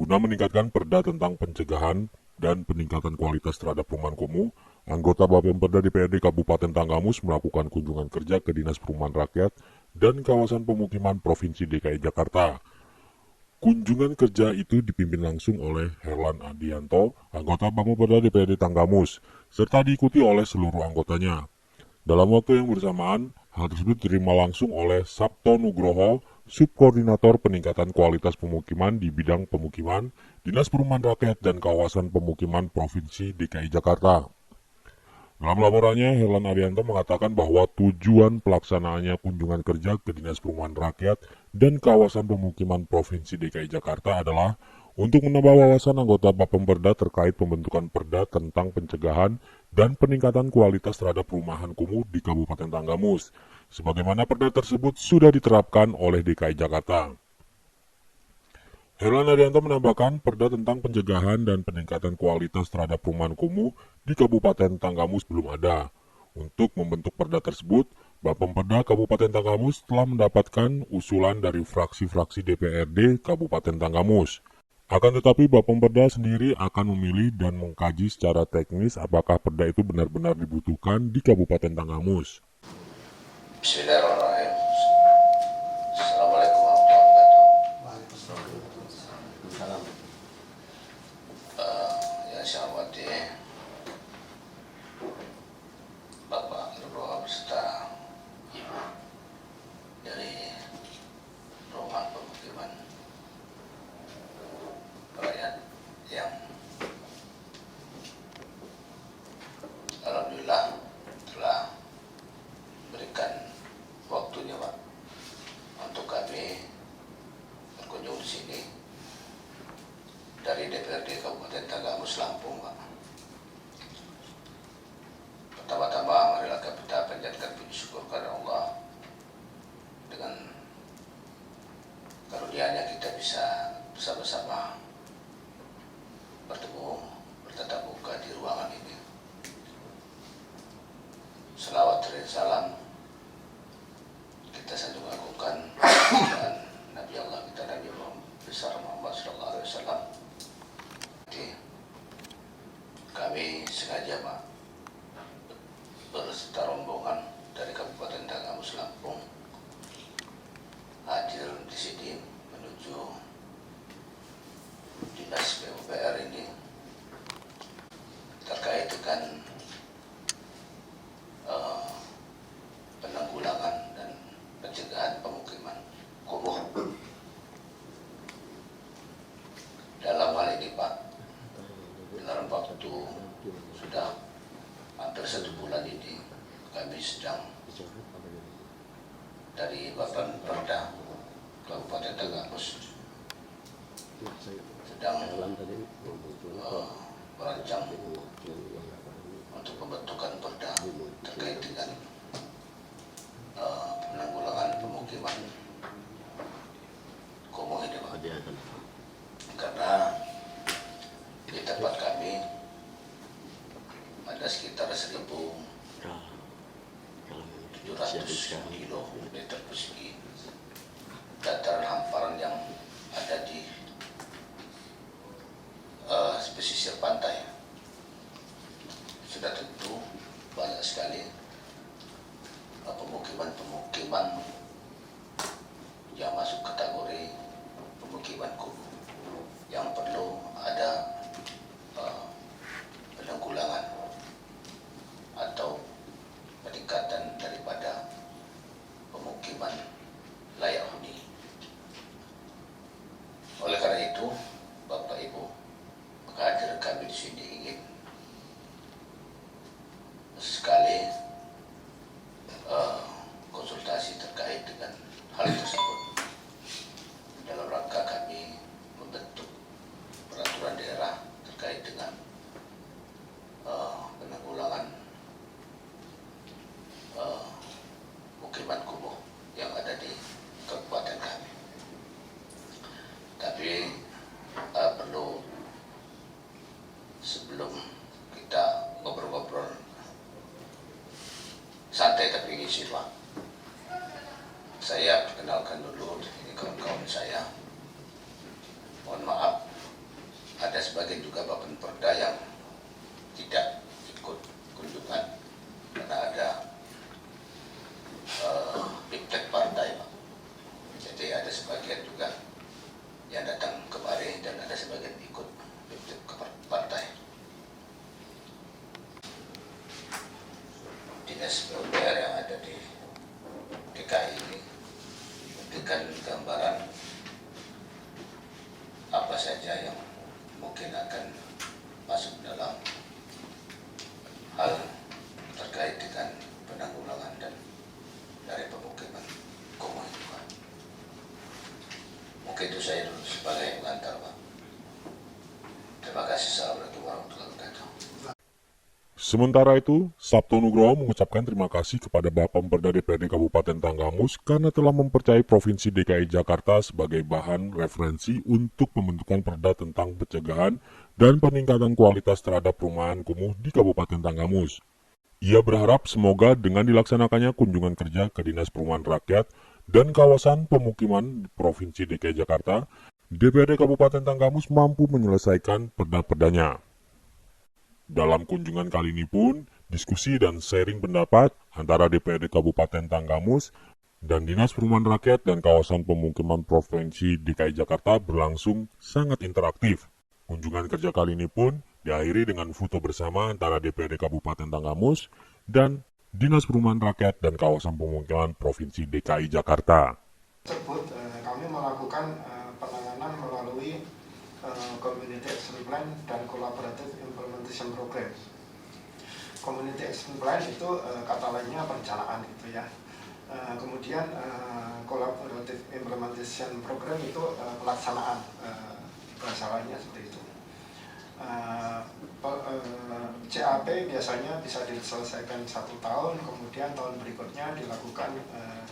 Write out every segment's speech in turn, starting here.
Guna meningkatkan perda tentang pencegahan dan peningkatan kualitas terhadap perumahan kumuh, anggota Bapemperda DPRD Kabupaten Tanggamus melakukan kunjungan kerja ke Dinas Perumahan Rakyat dan Kawasan Pemukiman Provinsi DKI Jakarta. Kunjungan kerja itu dipimpin langsung oleh Herlan Adianto, anggota Bapemperda DPRD Tanggamus, serta diikuti oleh seluruh anggotanya. Dalam waktu yang bersamaan, hal tersebut diterima langsung oleh Sabto Nugroho, Subkoordinator Peningkatan Kualitas Pemukiman di bidang pemukiman, Dinas Perumahan Rakyat dan Kawasan Pemukiman Provinsi DKI Jakarta. Dalam laporannya, Herlan Arianto mengatakan bahwa tujuan pelaksanaannya kunjungan kerja ke Dinas Perumahan Rakyat dan Kawasan Pemukiman Provinsi DKI Jakarta adalah untuk menambah wawasan anggota Bapemperda terkait pembentukan perda tentang pencegahan dan peningkatan kualitas terhadap perumahan kumuh di Kabupaten Tanggamus, sebagaimana perda tersebut sudah diterapkan oleh DKI Jakarta. Herlan Arianto menambahkan perda tentang pencegahan dan peningkatan kualitas terhadap perumahan kumuh di Kabupaten Tanggamus belum ada. Untuk membentuk perda tersebut, Bapemperda Kabupaten Tanggamus telah mendapatkan usulan dari fraksi-fraksi DPRD Kabupaten Tanggamus. Akan tetapi Bapemperda sendiri akan memilih dan mengkaji secara teknis apakah perda itu benar-benar dibutuhkan di Kabupaten Tanggamus. Bismillahirrahmanirrahim. Assalamualaikum warahmatullahi wabarakatuh. Yang saya hormati Bapak Nugroho beserta Ibu dari Perumahan Pemukiman Rakyat yang alhamdulillah telah berikan waktunya Pak untuk kami berkunjung di sini dari DPRD Kabupaten Tanggamus Lampung Pak. Pertama-tama marilah kita panjatkan puji syukur kepada Allah dengan karunia-Nya kita bisa bersama-sama bertemu bertatap muka di ruangan ini. Salawat dan salam kita sanjung agungkan dan Nabi Allah kita Nabi Muhammad SAW. Kami sengaja Pak berserta rombongan dari Kabupaten Tanggamus Lampung hadir di sini menuju Dinas PUPR ini terkait dengan penanggulangan dan pencegahan pemukiman kumuh. Dalam hal ini Pak, dalam waktu sudah hampir 1 bulan ini kami sedang dari Bapemperda Kabupaten Tanggamus sedang merancang untuk pembentukan perda terkait dengan penanggulangan pemukiman kumuh ini Pak. Karena di tempat kami ada sekitar 1.700 kilometer persegi dataran hamparan yang ada di pesisir pantai. Sudah tentu banyak sekali pemukiman-pemukiman yang masuk kategori pemukiman kumuh yang perlu ada penanggulangan atau peningkatan daripada pemukiman layak huni. Oleh karena itu, Bapak Ibu, kehadiran kami di sini ingin sekali konsultasi terkait dengan hal tersebut dalam rangka kami membentuk peraturan daerah terkait dengan penanggulangan pemukiman kumuh yang ada di kabupaten kami. Tapi perlu sebelum kita ngobrol-ngobrol santai tapi ngisi Pak, saya perkenalkan dulu ini kawan-kawan saya. Mohon maaf ada sebagian juga Bapemperda yang tidak ikut kunjungan karena ada piptek partai, Pak. Jadi ada sebagian juga yang datang kemari dan ada sebagian ikut piptek partai. Dinas PUPR yang ada di DKI ini memberikan gambaran apa saja yang mungkin akan masuk dalam hal terkait dengan penanggulangan dan dari pemukiman kumuh itu, Pak. Mungkin itu saya dulu sebagai pengantar, Pak. Terima kasih. Assalamualaikum warahmatullahi wabarakatuh. Sementara itu, Sabto Nugroho mengucapkan terima kasih kepada Bapemperda DPRD Kabupaten Tanggamus karena telah mempercayai Provinsi DKI Jakarta sebagai bahan referensi untuk pembentukan perda tentang pencegahan dan peningkatan kualitas terhadap perumahan kumuh di Kabupaten Tanggamus. Ia berharap semoga dengan dilaksanakannya kunjungan kerja ke Dinas Perumahan Rakyat dan kawasan pemukiman di Provinsi DKI Jakarta, DPRD Kabupaten Tanggamus mampu menyelesaikan perda-perdanya. Dalam kunjungan kali ini pun, diskusi dan sharing pendapat antara DPRD Kabupaten Tanggamus dan Dinas Perumahan Rakyat dan Kawasan Pemukiman Provinsi DKI Jakarta berlangsung sangat interaktif. Kunjungan kerja kali ini pun diakhiri dengan foto bersama antara DPRD Kabupaten Tanggamus dan Dinas Perumahan Rakyat dan Kawasan Pemukiman Provinsi DKI Jakarta. Tersebut kami melakukan penanganan melalui Community Action Plan dan Collaborative Implementation Program. Community Action Plan itu kata lainnya perencanaan gitu ya. Kemudian Collaborative Implementation Program itu pelaksanaan, bahasa lainnya seperti itu. CAP biasanya bisa diselesaikan 1 tahun, kemudian tahun berikutnya dilakukan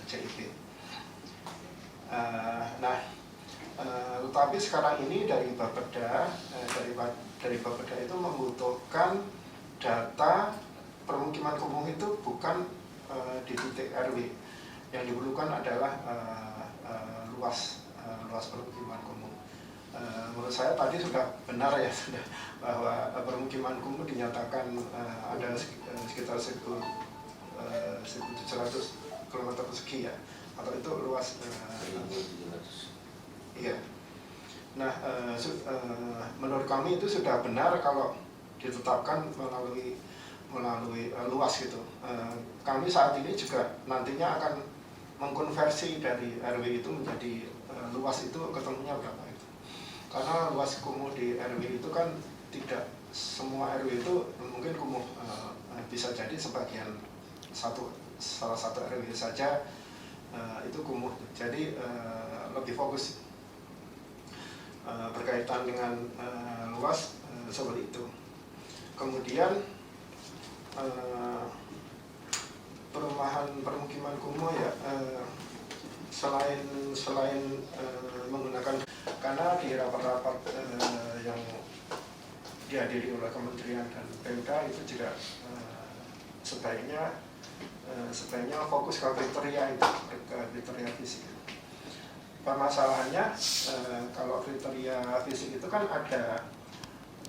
CIP. Tetapi sekarang ini dari Bapeda itu membutuhkan data permukiman kumuh itu bukan di titik RW. Yang diperlukan adalah luas permukiman kumuh. Menurut saya tadi sudah benar ya, sudah bahwa permukiman kumuh dinyatakan ada sekitar 1.700 km persegi ya, atau itu luas. Iya. Nah, menurut kami itu sudah benar kalau ditetapkan melalui luas gitu. Kami saat ini juga nantinya akan mengkonversi dari RW itu menjadi luas itu ketemunya berapa itu. Karena luas kumuh di RW itu kan tidak semua RW itu mungkin kumuh, bisa jadi sebagian salah satu RW saja itu kumuh. Jadi lebih fokus berkaitan dengan luas seperti itu. Kemudian perumahan permukiman kumuh ya, selain menggunakan, karena di rapat-rapat yang dihadiri oleh Kementerian dan Pemda itu juga sebaiknya fokus ke kriteria itu, ke kriteria fisik. Permasalahannya kalau kriteria fisik itu kan ada,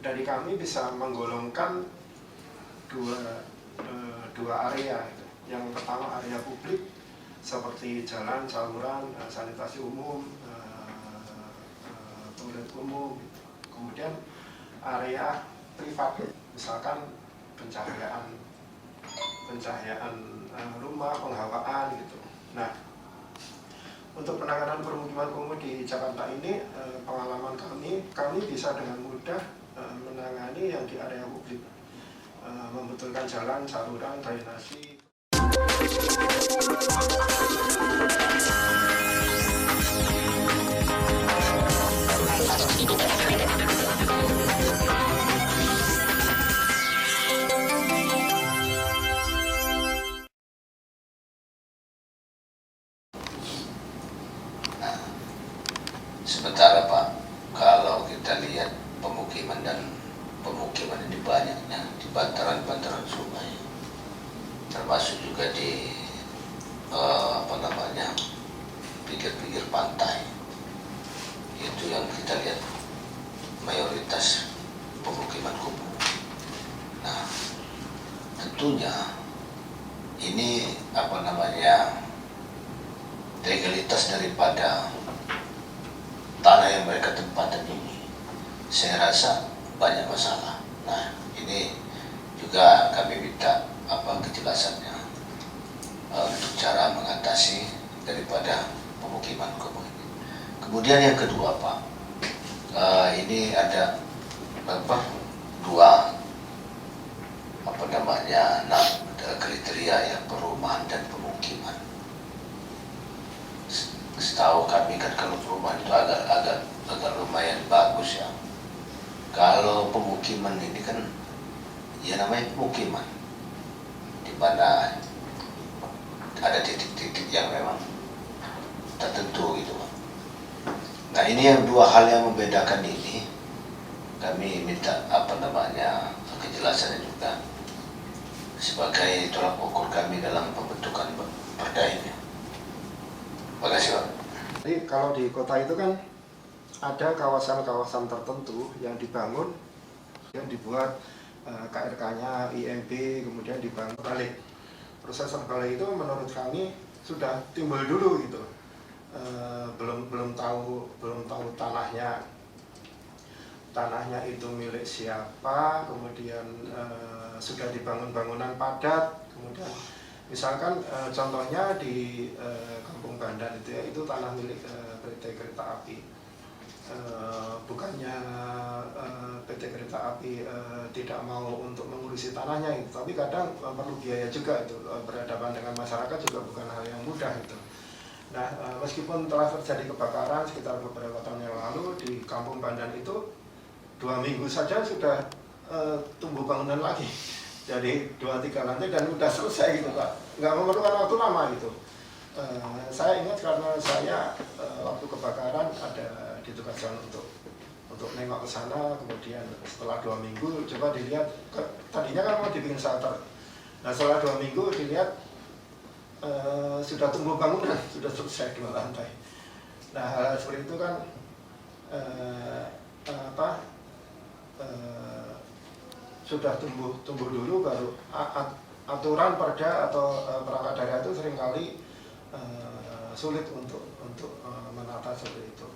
dari kami bisa menggolongkan dua area gitu. Yang pertama area publik seperti jalan, saluran, sanitasi umum, toilet umum. Kemudian area privat, misalkan pencahayaan rumah, penghawaan gitu. Nah, untuk penanganan permukiman kumuh di Jakarta ini, pengalaman kami bisa dengan mudah menangani yang di area publik, membetulkan jalan, saluran, drainasi. Sementara Pak, kalau kita lihat pemukiman ini banyaknya di bantaran sungai, termasuk juga di pinggir-pinggir pantai. Itu yang kita lihat mayoritas pemukiman kumuh. Nah, tentunya ini legalitas daripada tanah yang mereka tempatkan ini, saya rasa banyak masalah. Nah, ini juga kami minta kejelasannya untuk cara mengatasi daripada pemukiman kumuh ini. Kemudian yang kedua, Pak, ini ada dua kriteria ya, perumahan dan pemukiman. Setahu kami kan kalau perumahan itu agak lumayan bagus ya. Kalau pemukiman ini kan ya namanya pemukiman, di mana ada titik-titik yang memang tertentu gitu, Pak. Nah, ini yang dua hal yang membedakan ini, kami minta kejelasannya juga sebagai tolak ukur kami dalam pembentukan perda ini. Terima kasih, Pak. Jadi kalau di kota itu kan ada kawasan-kawasan tertentu yang dibangun, yang dibuat KRK-nya, IMB, kemudian dibangun balik. Proses balik itu menurut kami sudah timbul dulu gitu. Belum tahu tanahnya itu milik siapa, kemudian sudah dibangun bangunan padat, kemudian misalkan contohnya di Kampung Bandan itu ya, itu tanah milik PT Kereta Api. Bukannya PT Kereta Api tidak mau untuk mengurusi tanahnya itu, tapi kadang perlu biaya juga itu, berhadapan dengan masyarakat juga bukan hal yang mudah itu. Nah, meskipun telah terjadi kebakaran sekitar beberapa tahun yang lalu di Kampung Bandan itu 2 minggu saja sudah tumbuh bangunan lagi, jadi 2-3 lantai dan sudah selesai gitu, Pak. Nggak memerlukan waktu lama gitu. Saya ingat karena saya waktu kebakaran ada ditugaskan untuk nengok ke sana, kemudian setelah 2 minggu coba dilihat, tadinya kan mau dibikin shelter. Nah, setelah 2 minggu dilihat sudah tumbuh bangunan, sudah selesai 2 lantai. Nah, hal seperti itu kan sudah tumbuh dulu, baru aturan perda atau perangkat daerah itu seringkali sulit untuk menata seperti itu.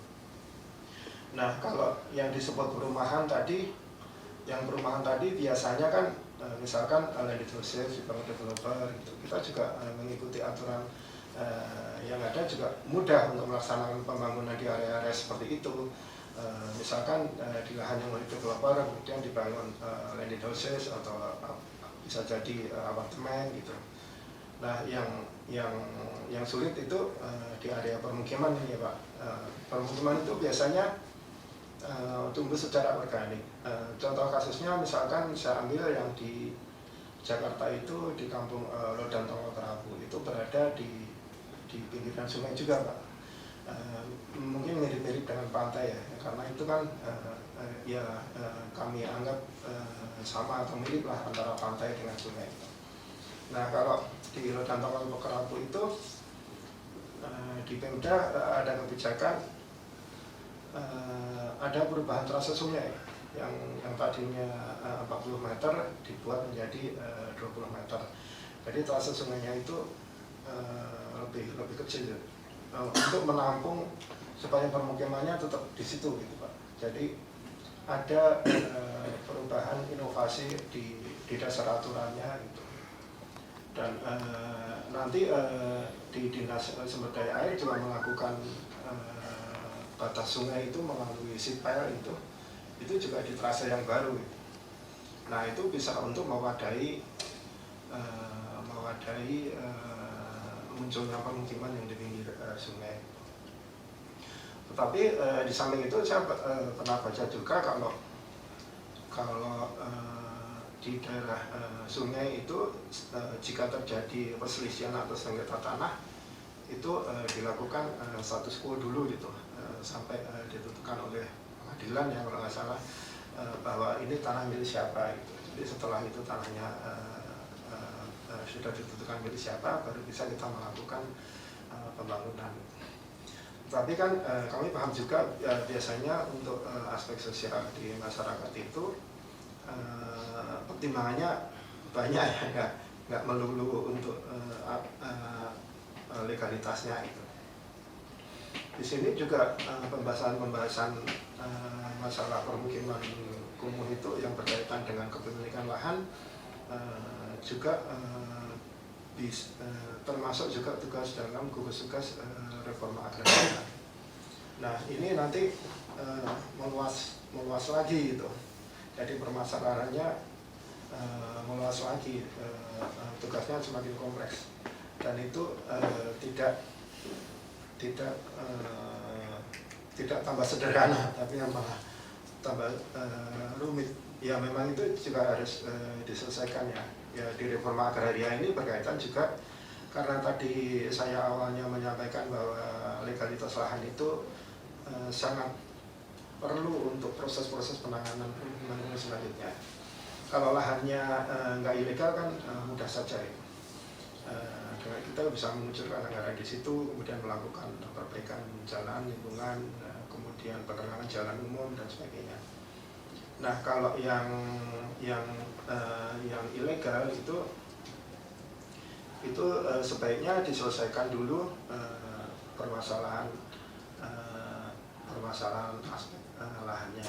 Nah, kalau yang disebut perumahan tadi, biasanya kan misalkan land developer, developer gitu, kita juga mengikuti aturan yang ada, juga mudah untuk melaksanakan pembangunan di area-area seperti itu. Misalkan di lahan yang developer kemudian dibangun landed houses atau bisa jadi apartemen gitu. Nah, yang sulit itu di area permukiman ini ya, Pak. Permukiman itu biasanya tumbuh secara organik. Contoh kasusnya misalkan saya ambil yang di Jakarta itu di Kampung Lodan Tonggo Kerabu, itu berada di pinggiran sungai juga, Pak. Mungkin mirip-mirip dengan pantai ya, karena itu kan kami anggap sama atau mirip lah antara pantai dengan sungai. Nah, kalau di Lodan Tonggo Kerabu itu di Pemda ada kebijakan ada perubahan trase sungai yang tadinya 40 meter dibuat menjadi 20 meter. Jadi trase sungainya itu lebih kecil untuk menampung supaya permukimannya tetap di situ gitu, Pak. Jadi ada perubahan inovasi di dasar aturannya gitu. Dan nanti di Dinas Sumber Daya Air juga melakukan batas sungai itu melalui sipel itu juga di trase yang baru gitu. Nah, itu bisa untuk mewadai munculnya pemukiman yang di pinggir sungai. Tetapi di samping itu saya pernah baca juga kalau di daerah sungai itu jika terjadi perselisihan atau sengketa tanah itu dilakukan status quo dulu gitu, sampai ditentukan oleh pengadilan ya kalau nggak salah, bahwa ini tanah milik siapa gitu. Jadi setelah itu tanahnya sudah ditentukan milik siapa, baru bisa kita melakukan pembangunan. Tapi kan kami paham juga biasanya untuk aspek sosial di masyarakat itu pertimbangannya banyak ya, nggak melulu untuk legalitasnya itu. Di sini juga pembahasan masalah permukiman kumuh itu yang berkaitan dengan kepemilikan lahan juga termasuk juga tugas dalam gugus tugas reforma agraria. Nah ini nanti meluas lagi gitu. Jadi permasalahannya meluas lagi, tugasnya semakin kompleks dan itu tidak tambah sederhana, tapi yang malah tambah rumit. Ya memang itu juga harus diselesaikan ya. Ya di reforma agraria ini berkaitan juga karena tadi saya awalnya menyampaikan bahwa legalitas lahan itu sangat perlu untuk proses-proses penanganan selanjutnya. Kalau lahannya nggak ilegal kan mudah saja ya. Kita bisa mengucurkan anggaran di situ, kemudian melakukan perbaikan jalan, lingkungan, kemudian penerangan jalan umum dan sebagainya. Nah kalau yang ilegal itu sebaiknya diselesaikan dulu permasalahan aspek lahannya.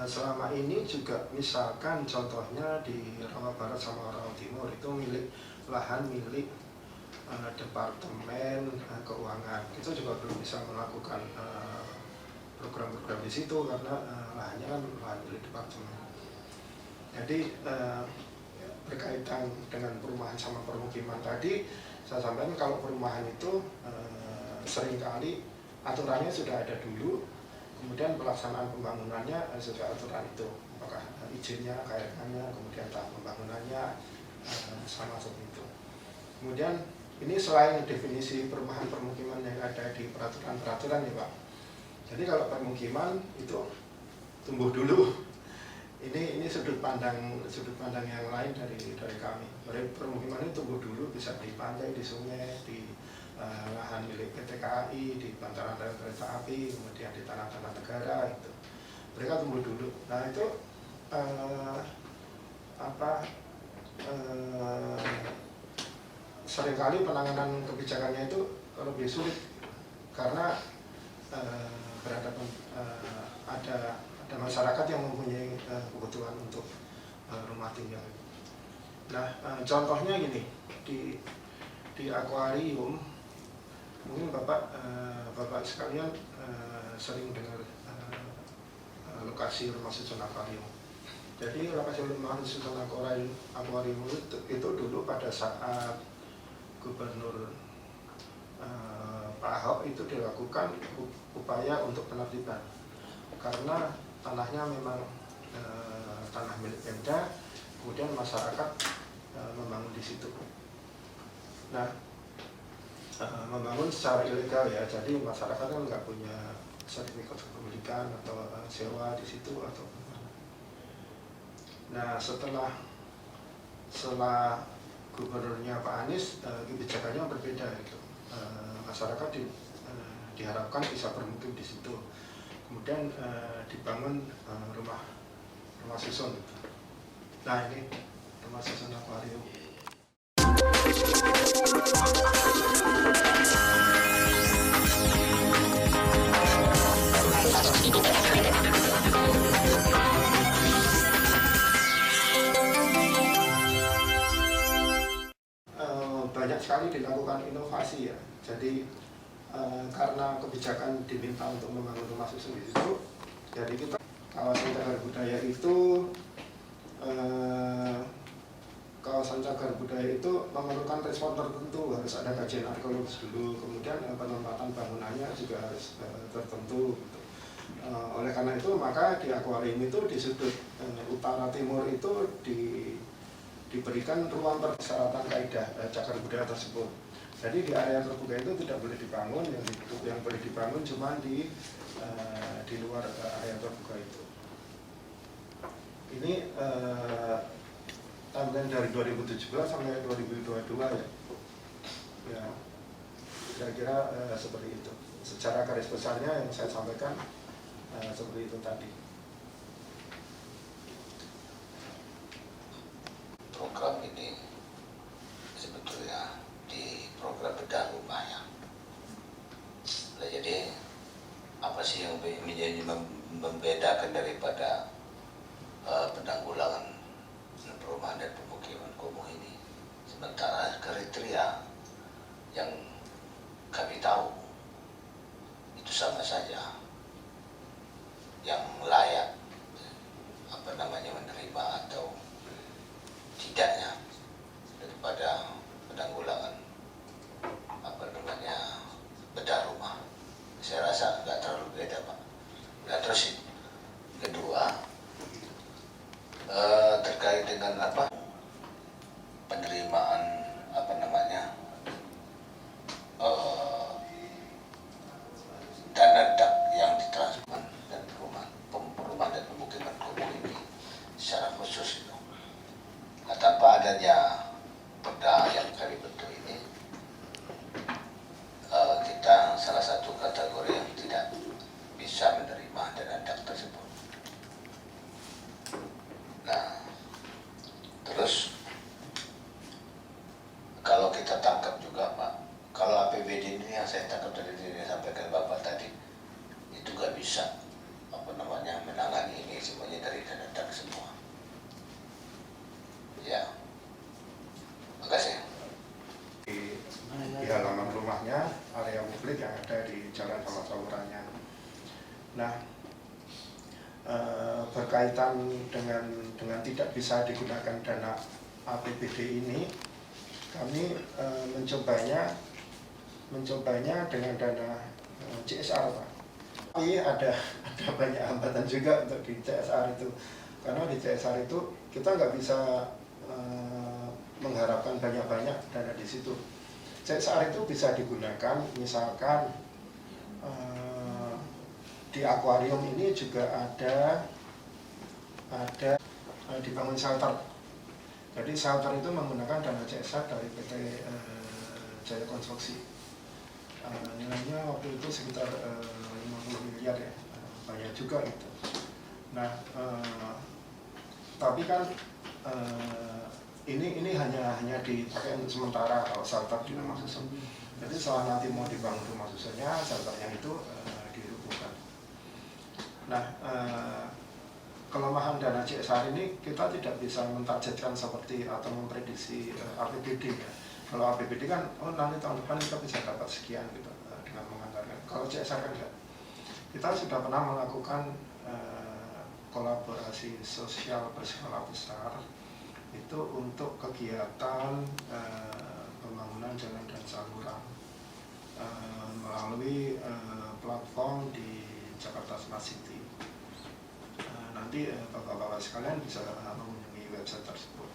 Selama ini juga misalkan contohnya di Rawa Barat sama Rawa Timur itu lahan milik Departemen Keuangan. Itu juga belum bisa melakukan program-program di situ karena lahannya kan lahan milik departemen. Jadi berkaitan dengan perumahan sama permukiman tadi, saya sampaikan kalau perumahan itu seringkali aturannya sudah ada dulu, kemudian pelaksanaan pembangunannya sesuai aturan itu, apakah izinnya, KRK-nya, kemudian tahap pembangunannya sama seperti itu. Kemudian ini selain definisi perumahan permukiman yang ada di peraturan-peraturan ya Pak. Jadi kalau permukiman itu tumbuh dulu. Ini sudut pandang yang lain dari kami. Permukiman itu tumbuh dulu, bisa di pantai, di sungai, di lahan milik PT KAI, di bantaran rel kereta api, kemudian di tanah-tanah negara itu. Mereka tumbuh dulu. Nah itu seringkali penanganan kebijakannya itu lebih sulit karena ada masyarakat yang mempunyai kebutuhan untuk rumah tinggal. Nah, contohnya gini, di akuarium, mungkin Bapak sekalian sering dengar lokasi rumah susun akuarium. Jadi lokasi rumah susun akuarium itu dulu pada saat Gubernur Pak Ahok itu dilakukan upaya untuk penertiban karena tanahnya memang tanah milik Pemda, kemudian masyarakat membangun di situ. Nah, membangun secara ilegal ya, jadi masyarakat kan nggak punya sertifikat kepemilikan atau sewa di situ atau gimana. Nah, setelah gubernurnya Pak Anies, kebijakannya berbeda itu. Masyarakat diharapkan bisa bermukim di situ. Kemudian dibangun rumah susun. Nah ini rumah susun akuarium. Banyak sekali dilakukan inovasi ya. Jadi karena kebijakan diminta untuk membangun rumah susun di situ, jadi kita kawasan cagar budaya itu memerlukan respon tertentu, harus ada kajian arkeologis dulu, kemudian penempatan bangunannya juga harus tertentu. Oleh karena itu maka di akuarium itu di sudut utara timur itu diberikan ruang persyaratan kaidah cagar budaya tersebut. Jadi di area terbuka itu tidak boleh dibangun, yang boleh dibangun cuma di luar area terbuka itu. Ini timeline dari 2017 sampai 2022 ya. Kira-kira seperti itu. Secara garis besarnya yang saya sampaikan seperti itu tadi. Program ini sebetulnya di program bedah rumah ya. Nah, jadi apa sih yang menjadi membedakan daripada penanggulangan perumahan dan pemukiman kumuh ini? Sementara kriteria yang kami tahu itu sama saja, yang layak menerima atau tidaknya daripada penanggulangan bedah rumah. Saya rasa nggak terlalu beda, Pak. Nah, terus kedua terkait dengan penerimaan dana dak yang ditransfer dan perumahan dan pemukiman kumuh ini secara khusus itu. Nah, tanpa adanya perda yang kami bentuk ini, kita salah satu kategori yang tidak bisa menerima dana dak tersebut. Nah, terus kalau kita tangkap juga, Pak, kalau APBD ini yang saya tangkap dari yang disampaikan Bapak tadi, itu gak bisa menangani ini semuanya dari dana dak semua. Ya, makasih. Di halaman rumahnya, area publik yang ada di Jalan Sama Salurannya. Nah, berkaitan dengan tidak bisa digunakan dana APBD ini, kami mencobanya dengan dana CSR, Pak. Tapi ada banyak hambatan juga untuk di CSR itu, karena di CSR itu kita nggak bisa mengharapkan banyak-banyak dana di situ. CSR itu bisa digunakan, misalkan di akuarium ini juga ada dibangun shelter. Jadi shelter itu menggunakan dana CSR dari PT Jaya Konstruksi. Nilainya waktu itu sekitar 50 miliar ya, banyak juga itu. Nah, tapi kan ini hanya dipakai untuk sementara kalau shelter di rumah susun. Jadi setelah nanti mau dibangun rumah susunnya, shelternya itu dirubuhkan. Nah, kelemahan dana CSR ini kita tidak bisa mentargetkan seperti atau memprediksi APBD ya. Kalau APBD kan, nanti tahun depan kita bisa dapat sekian gitu dengan menganggarkan. Kalau CSR kan enggak. Kita sudah pernah melakukan kolaborasi sosial berskala besar itu untuk kegiatan pembangunan jalan dan saluran melalui platform di Jakarta Smart City. Nanti bapak-bapak sekalian bisa mengunjungi website tersebut.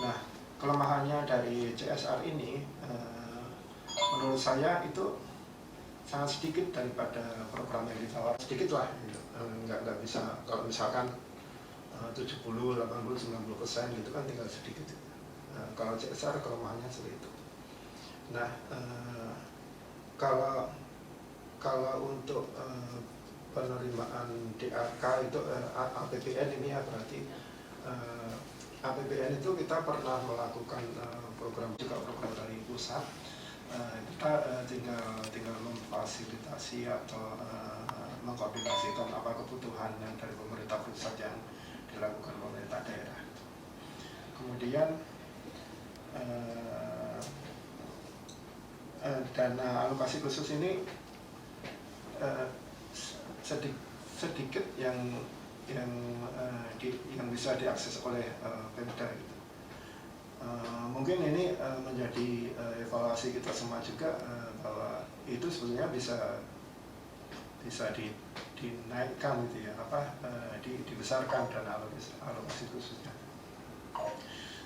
Nah, kelemahannya dari CSR ini menurut saya itu sangat sedikit daripada program yang ditawar. Sedikit lah, nggak bisa. Kalau misalkan 70, 80, 90% gitu kan tinggal sedikit. Kalau CSR kelemahannya seperti itu. Nah, kalau untuk penerimaan DAK itu APBN ini ya berarti APBN itu kita pernah melakukan program juga program dari pusat. Kita tinggal memfasilitasi atau mengkoordinasikan apa kebutuhan yang dari pemerintah pusat yang dilakukan pemerintah daerah. Kemudian dana alokasi khusus ini sedikit yang bisa diakses oleh Pemda gitu. Mungkin ini menjadi evaluasi kita semua juga bahwa itu sebenarnya bisa dinaikkan gitu ya, dibesarkan dana alokasi khususnya.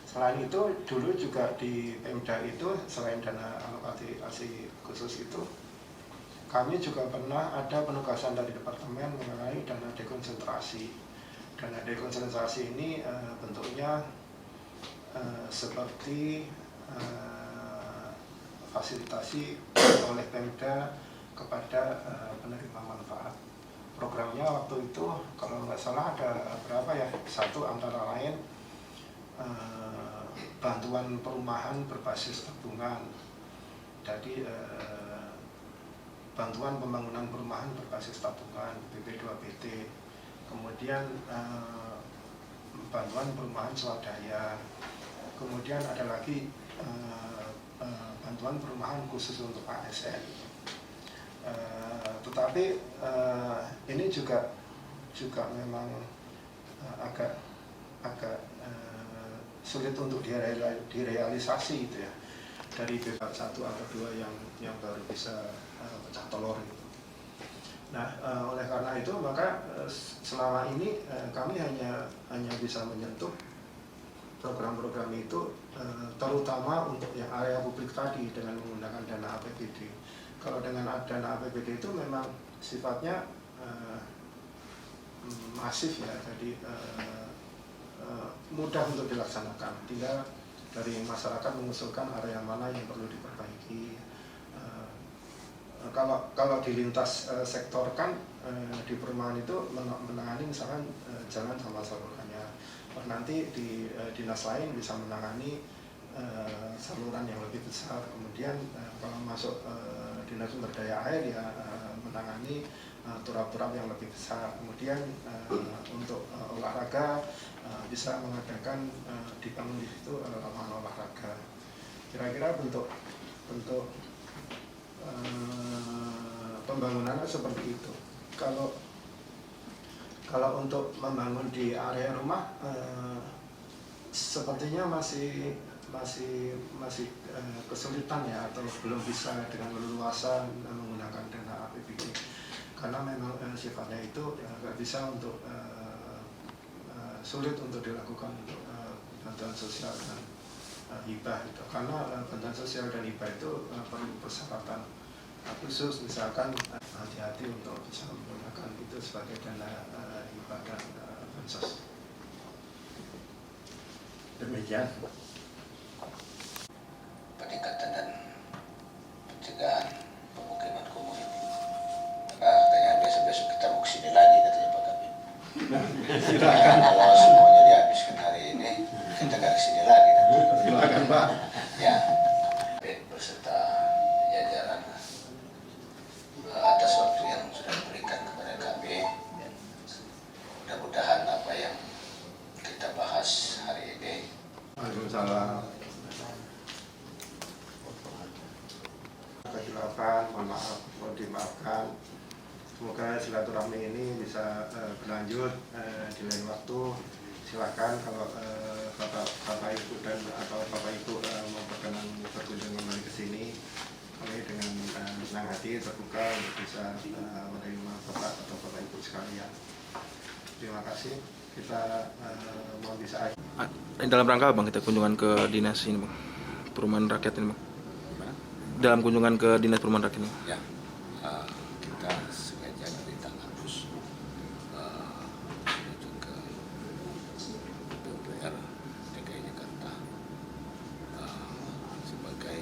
Selain itu dulu juga di Pemda itu selain dana alokasi khusus itu kami juga pernah ada penugasan dari departemen mengenai dana dekonsentrasi. Dana dekonsentrasi ini bentuknya seperti difasilitasi oleh Pemda kepada penerima manfaat. Programnya waktu itu kalau nggak salah ada berapa ya, satu antara lain bantuan perumahan berbasis tabungan. Jadi bantuan pembangunan perumahan berbasis tabungan BP2PT, kemudian bantuan perumahan swadaya, kemudian ada lagi bantuan perumahan khusus untuk ASN. Tetapi ini juga memang agak sulit untuk direalisasi gitu ya, dari BP 1 atau 2 yang baru bisa pecah telur gitu. Nah, oleh karena itu maka selama ini kami hanya bisa menyentuh program-program itu terutama untuk yang area publik tadi dengan menggunakan dana APBD. Kalau dengan dana APBD itu memang sifatnya masif ya, jadi mudah untuk dilaksanakan. Tinggal dari masyarakat mengusulkan area mana yang perlu diperbaiki. Kalau di lintas sektor kan di perumahan itu menangani misalkan jalan sama salurannya. Nanti di dinas lain bisa menangani saluran yang lebih besar. Kemudian kalau masuk dinas sumber daya air ya menangani turap-turap yang lebih besar. Kemudian untuk olahraga bisa mengadakan dibangun di situ lapangan olahraga. Kira-kira bentuk pembangunannya seperti itu. Kalau untuk membangun di area rumah sepertinya masih kesulitan ya, atau belum bisa dengan leluasa menggunakan dana APBD, karena memang sifatnya itu nggak bisa untuk sulit untuk dilakukan untuk bantuan sosial dan hibah itu, karena bantuan sosial dan hibah itu perlu persyaratan khusus, misalkan hati-hati untuk bisa menggunakan itu sebagai dana hibah dan bansos. Demikian. Peningkatan dan pencegahan pemukiman kumuh ini. Katanya besok-besok kita mau kesini lagi katanya Pak Kabin. Silakan. Kalau semuanya dihabiskan hari ini, kita nggak kesini lagi. Silakan Pak. Ya, beserta jajaran atas waktu yang sudah diberikan kepada kami. Mudah-mudahan apa yang kita bahas hari ini Waalaikumsalam. Kesilapan, mohon maaf, mohon dimaafkan. Semoga silaturahmi ini bisa berlanjut di lain waktu. Silakan kalau Bapak Ibu dan atau Bapak Ibu mau berkenan berkunjung kembali ke sini, kami dengan senang hati terbuka untuk bisa menerima Bapak atau Bapak Ibu sekalian. Terima kasih. Kita mohon bisa. Dalam rangka Bang kita kunjungan ke dinas ini Bang, perumahan rakyat ini Bang. Dalam kunjungan ke dinas perumahan rakyat ini. ya kita sengaja dari kampus menuju ke PUPR DKI Jakarta sebagai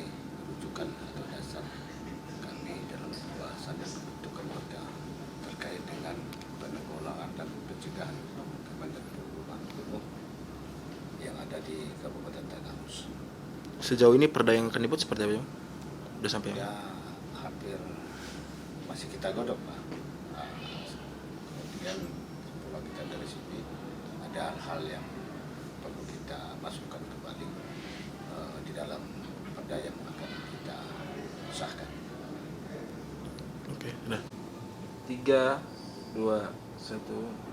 rujukan atau dasar kami dalam pembahasan dan pembentukan perda terkait dengan penanggulangan dan pencegahan pemukiman dan perumahan kumuh yang ada di Kabupaten Tanggamus. Sejauh ini perda yang akan dibuat seperti apa Bang? Udah sampai Ya hampir masih kita godok Pak. Kemudian kalau kita dari sini ada hal-hal yang perlu kita masukkan kembali di dalam perda yang akan kita sahkan. Oke, udah. 3, 2, 1.